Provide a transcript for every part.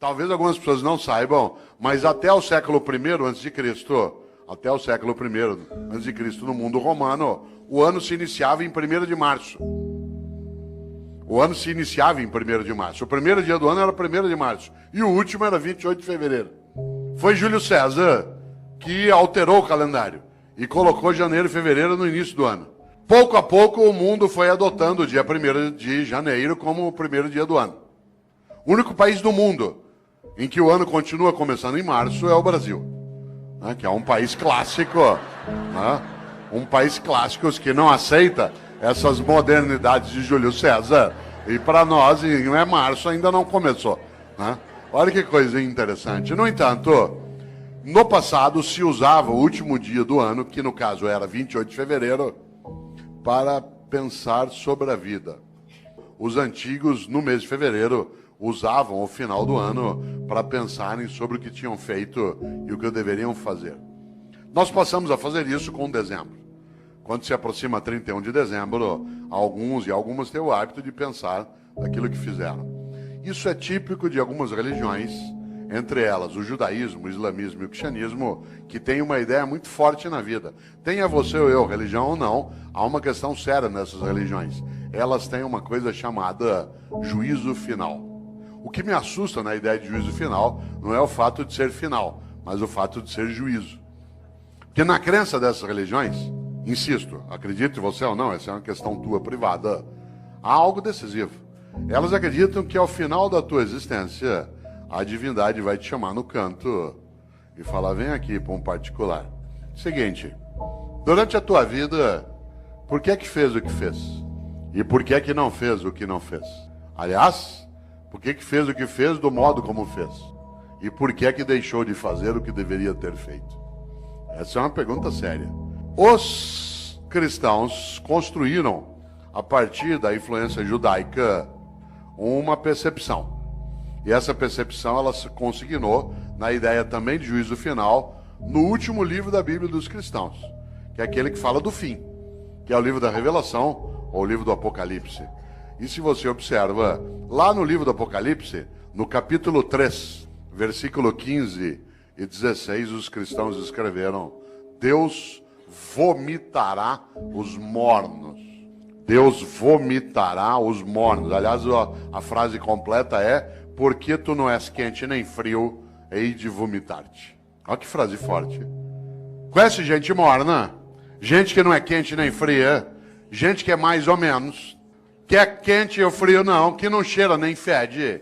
Talvez algumas pessoas não saibam, mas até o século I a.C., até o século I a.C., no mundo romano, o ano se iniciava em 1º de março. O ano se iniciava em 1º de março. O primeiro dia do ano era 1º de março. E o último era 28 de fevereiro. Foi Júlio César que alterou o calendário e colocou janeiro e fevereiro no início do ano. Pouco a pouco o mundo foi adotando o dia 1º de janeiro como o primeiro dia do ano. O único país do mundo em que o ano continua começando em março é o Brasil, né, que é um país clássico, né, um país clássico que não aceita essas modernidades de Júlio César. E para nós, em março ainda não começou, né? Olha que coisa interessante. No entanto, no passado se usava o último dia do ano, que no caso era 28 de fevereiro, para pensar sobre a vida. Os antigos, no mês de fevereiro, usavam o final do ano para pensarem sobre o que tinham feito e o que deveriam fazer. Nós passamos a fazer isso com dezembro. Quando se aproxima 31 de dezembro, alguns e algumas têm o hábito de pensar naquilo que fizeram. Isso é típico de algumas religiões, entre elas o judaísmo, o islamismo e o cristianismo, que tem uma ideia muito forte na vida. Tenha você ou eu religião ou não, há uma questão séria nessas religiões. Elas têm uma coisa chamada juízo final. O que me assusta na ideia de juízo final não é o fato de ser final, mas o fato de ser juízo. Porque na crença dessas religiões, insisto, acredite você ou não, essa é uma questão tua privada, há algo decisivo. Elas acreditam que ao final da tua existência, a divindade vai te chamar no canto e falar, vem aqui para um particular. Seguinte, durante a tua vida, por que fez o que fez? E por que não fez o que não fez? Aliás, por que fez o que fez do modo como fez? E por que deixou de fazer o que deveria ter feito? Essa é uma pergunta séria. Os cristãos construíram, a partir da influência judaica, uma percepção. E essa percepção ela se consignou na ideia também de juízo final no último livro da Bíblia dos cristãos, que é aquele que fala do fim, que é o livro da Revelação ou o livro do Apocalipse. E se você observa, lá no livro do Apocalipse, no capítulo 3, versículo 15 e 16, os cristãos escreveram: Deus vomitará os mornos. Deus vomitará os mornos. Aliás, a frase completa é: porque tu não és quente nem frio, hei de vomitar-te. Olha que frase forte. Conhece gente morna? Gente que não é quente nem fria, gente que é mais ou menos, que é quente ou frio não, que não cheira nem fede.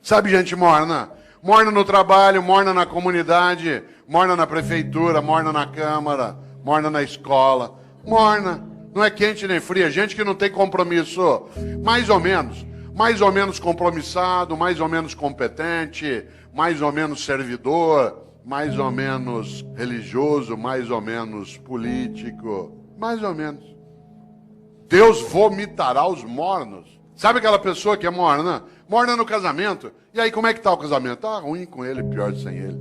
Sabe gente morna? Morna no trabalho, morna na comunidade, morna na prefeitura, morna na câmara, morna na escola. Morna, não é quente nem fria, gente que não tem compromisso, mais ou menos compromissado, mais ou menos competente, mais ou menos servidor, mais ou menos religioso, mais ou menos político, mais ou menos. Deus vomitará os mornos. Sabe aquela pessoa que é morna? Morna no casamento. E aí, como é que tá o casamento? Tá ruim com ele, pior sem ele.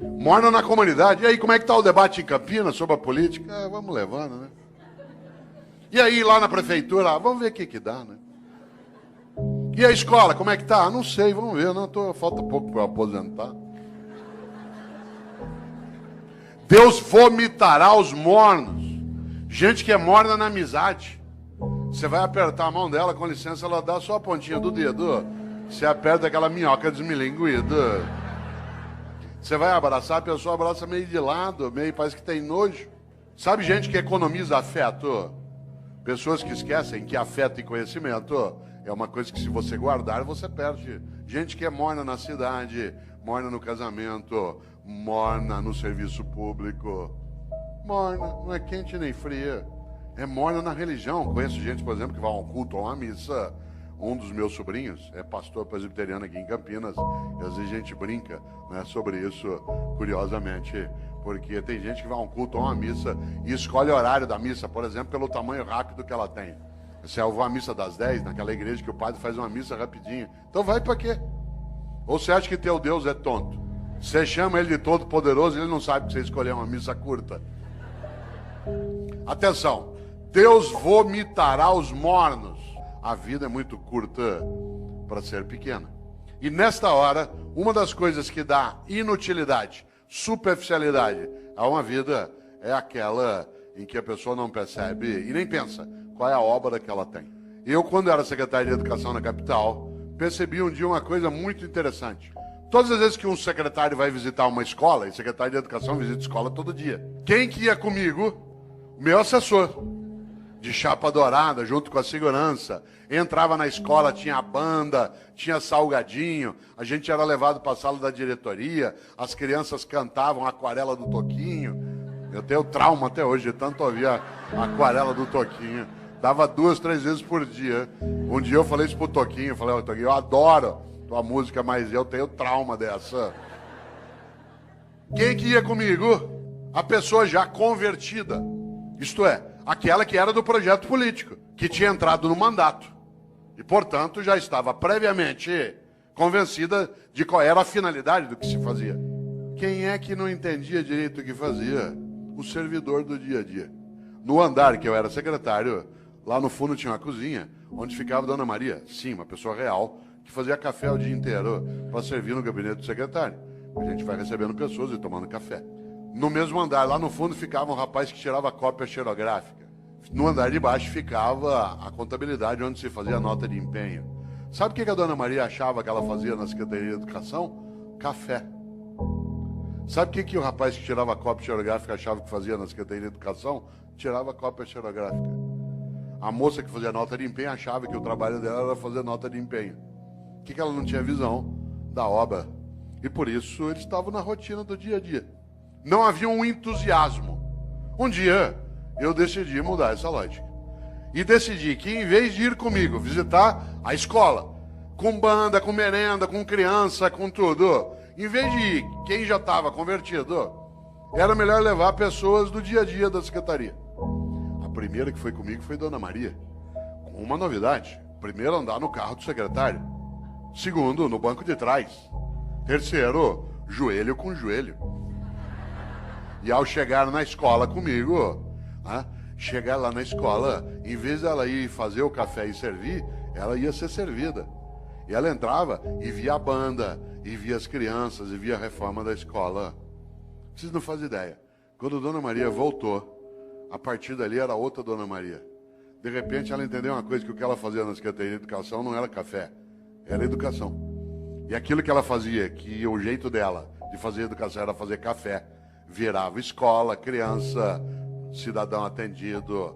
Morna na comunidade. E aí, como é que tá o debate em Campinas sobre a política? Vamos levando, né? E aí, lá na prefeitura, vamos ver o que dá, né? E a escola, como é que tá? Não sei, vamos ver. Falta pouco para aposentar. Deus vomitará os mornos. Gente que é morna na amizade. Você vai apertar a mão dela, com licença, ela dá só a pontinha do dedo. Você aperta aquela minhoca desmilinguida. Você vai abraçar, a pessoa abraça meio de lado, meio parece que tem nojo. Sabe gente que economiza afeto? Pessoas que esquecem que afeto e conhecimento é uma coisa que se você guardar, você perde. Gente que é morna na cidade, morna no casamento, morna no serviço público. Morna, não é quente nem fria. É morna na religião. Conheço gente, por exemplo, que vai a um culto ou a uma missa. Um dos meus sobrinhos é pastor presbiteriano aqui em Campinas. E às vezes a gente brinca, né, sobre isso, curiosamente. Porque tem gente que vai a um culto ou a uma missa e escolhe o horário da missa, por exemplo, pelo tamanho rápido que ela tem. Se eu vou à missa das 10, naquela igreja que o padre faz uma missa rapidinho. Então vai para quê? Ou você acha que teu Deus é tonto? Você chama ele de todo poderoso e ele não sabe que você escolheu uma missa curta. Atenção, Deus vomitará os mornos. A vida é muito curta para ser pequena. E nesta hora, uma das coisas que dá inutilidade, superficialidade a uma vida é aquela em que a pessoa não percebe e nem pensa qual é a obra que ela tem. Eu, quando era secretário de Educação na capital, percebi um dia uma coisa muito interessante. Todas as vezes que um secretário vai visitar uma escola, e secretário de Educação visita escola todo dia, quem que ia comigo? O meu assessor, de chapa dourada, junto com a segurança. Entrava na escola, tinha banda, tinha salgadinho, a gente era levado para a sala da diretoria, as crianças cantavam a Aquarela do Toquinho. Eu tenho trauma até hoje, de tanto ouvir a Aquarela do Toquinho. Dava 2, 3 vezes por dia. Um dia eu falei isso pro Toquinho, falei, ô Toquinho, eu adoro tua música, mas eu tenho trauma dessa. Quem que ia comigo? A pessoa já convertida. Isto é, aquela que era do projeto político, que tinha entrado no mandato. E, portanto, já estava previamente convencida de qual era a finalidade do que se fazia. Quem é que não entendia direito o que fazia? O servidor do dia a dia. No andar que eu era secretário, lá no fundo tinha uma cozinha, onde ficava Dona Maria, sim, uma pessoa real, que fazia café o dia inteiro para servir no gabinete do secretário. A gente vai recebendo pessoas e tomando café. No mesmo andar, lá no fundo, ficava um rapaz que tirava cópia xerográfica. No andar de baixo ficava a contabilidade, onde se fazia a nota de empenho. Sabe o que a Dona Maria achava que ela fazia na Secretaria de Educação? Café. Sabe o que o rapaz que tirava cópia xerográfica achava que fazia na Secretaria de Educação? Tirava cópia xerográfica. A moça que fazia nota de empenho achava que o trabalho dela era fazer nota de empenho. O que ela não tinha visão? Da obra. E por isso eles estavam na rotina do dia a dia. Não havia um entusiasmo. Um dia eu decidi mudar essa lógica. E decidi que em vez de ir comigo visitar a escola, com banda, com merenda, com criança, com tudo, em vez de ir quem já estava convertido, era melhor levar pessoas do dia a dia da secretaria. A primeira que foi comigo foi Dona Maria, com uma novidade. Primeiro, andar no carro do secretário. Segundo, no banco de trás. Terceiro, joelho com joelho. E ao chegar na escola comigo, chegar lá na escola, em vez dela ir fazer o café e servir, ela ia ser servida. E ela entrava e via a banda, e via as crianças, e via a reforma da escola. Vocês não fazem ideia. Quando Dona Maria voltou, a partir dali era outra Dona Maria. De repente ela entendeu uma coisa, que o que ela fazia na Secretaria de Educação não era café, era educação. E aquilo que ela fazia, que o jeito dela de fazer educação era fazer café, virava escola, criança, cidadão atendido.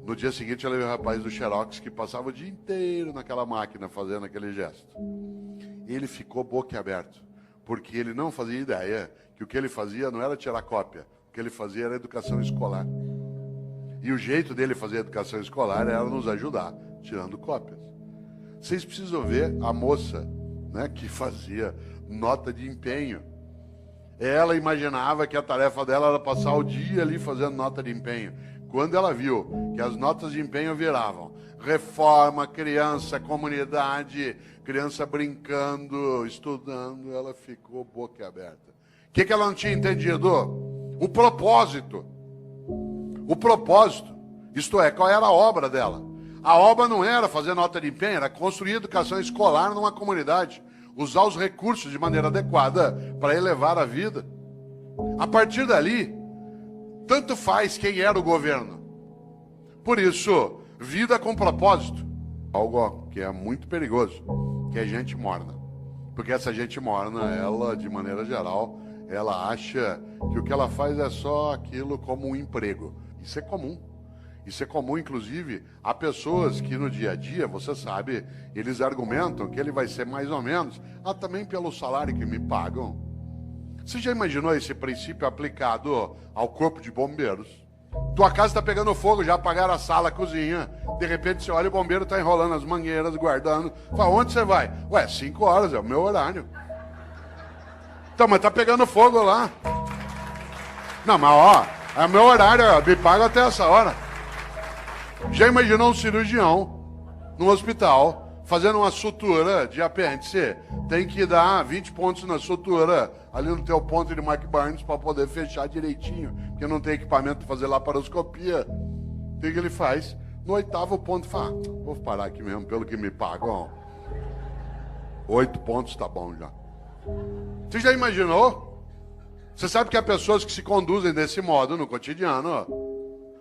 No dia seguinte ela viu o rapaz do Xerox que passava o dia inteiro naquela máquina fazendo aquele gesto. Ele ficou boquiaberto, porque ele não fazia ideia que o que ele fazia não era tirar cópia, o que ele fazia era educação escolar. E o jeito dele fazer educação escolar era nos ajudar, tirando cópias. Vocês precisam ver a moça, que fazia nota de empenho. Ela imaginava que a tarefa dela era passar o dia ali fazendo nota de empenho. Quando ela viu que as notas de empenho viravam reforma, criança, comunidade, criança brincando, estudando, ela ficou boquiaberta. O que ela não tinha entendido? O propósito. O propósito. Isto é, qual era a obra dela? A obra não era fazer nota de empenho, era construir educação escolar numa comunidade. Usar os recursos de maneira adequada para elevar a vida. A partir dali, tanto faz quem era o governo. Por isso, vida com propósito. Algo que é muito perigoso, que é gente morna. Porque essa gente morna, ela, de maneira geral, ela acha que o que ela faz é só aquilo como um emprego. Isso é comum. Isso é comum, inclusive, a pessoas que no dia a dia, você sabe, eles argumentam que ele vai ser mais ou menos, também pelo salário que me pagam. Você já imaginou esse princípio aplicado ao corpo de bombeiros? Tua casa está pegando fogo, já apagaram a sala, a cozinha. De repente você olha, o bombeiro está enrolando as mangueiras, guardando. Fala, onde você vai? Ué, 5 horas, é o meu horário. Então, mas está pegando fogo lá. Não, mas é o meu horário, me paga até essa hora. Já imaginou um cirurgião no hospital fazendo uma sutura de apêndice? Tem que dar 20 pontos na sutura ali no teu ponto de Mark Barnes para poder fechar direitinho, porque não tem equipamento para fazer laparoscopia. O que ele faz? No 8º ponto, fala, vou parar aqui mesmo pelo que me pagam. 8 pontos tá bom já. Você já imaginou? Você sabe que há pessoas que se conduzem desse modo no cotidiano. Ó.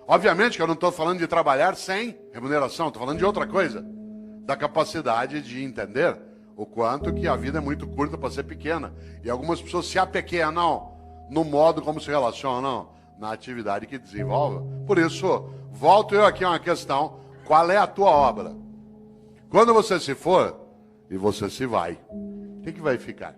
Obviamente que eu não estou falando de trabalhar sem remuneração, estou falando de outra coisa. Da capacidade de entender o quanto que a vida é muito curta para ser pequena. E algumas pessoas se apequenam no modo como se relacionam na atividade que desenvolvem. Por isso, volto eu aqui a uma questão. Qual é a tua obra? Quando você se for, e você se vai, o que vai ficar?